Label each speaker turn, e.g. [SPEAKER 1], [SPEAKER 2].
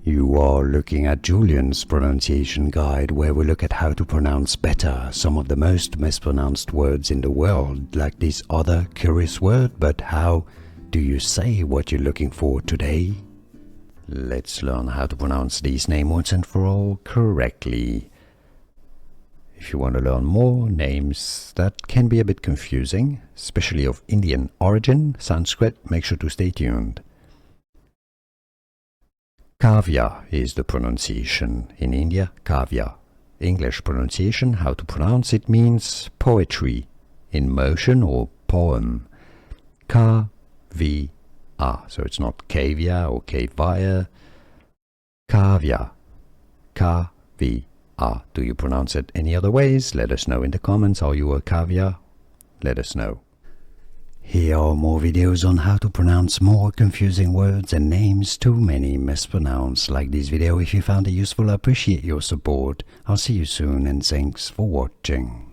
[SPEAKER 1] You are looking at Julian's pronunciation guide, where we look at how to pronounce better some of the most mispronounced words in the world, like this other curious word. But how do you say what you're looking for today? Let's learn how to pronounce these names once and for all correctly. If you want to learn more names that can be a bit confusing, especially of Indian origin, Sanskrit, make sure to stay tuned. Kavya is the pronunciation. In India, Kavya. English pronunciation, how to pronounce it, means poetry in motion or poem. Kavya. So it's not Kavya or Kavya. Kavya. Kavya. Do you pronounce it any other ways? Let us know in the comments. Are you a Kavya? Let us know. Here are more videos on how to pronounce more confusing words and names too many mispronounced. Like this video if you found it useful. I appreciate your support. I'll see you soon and thanks for watching.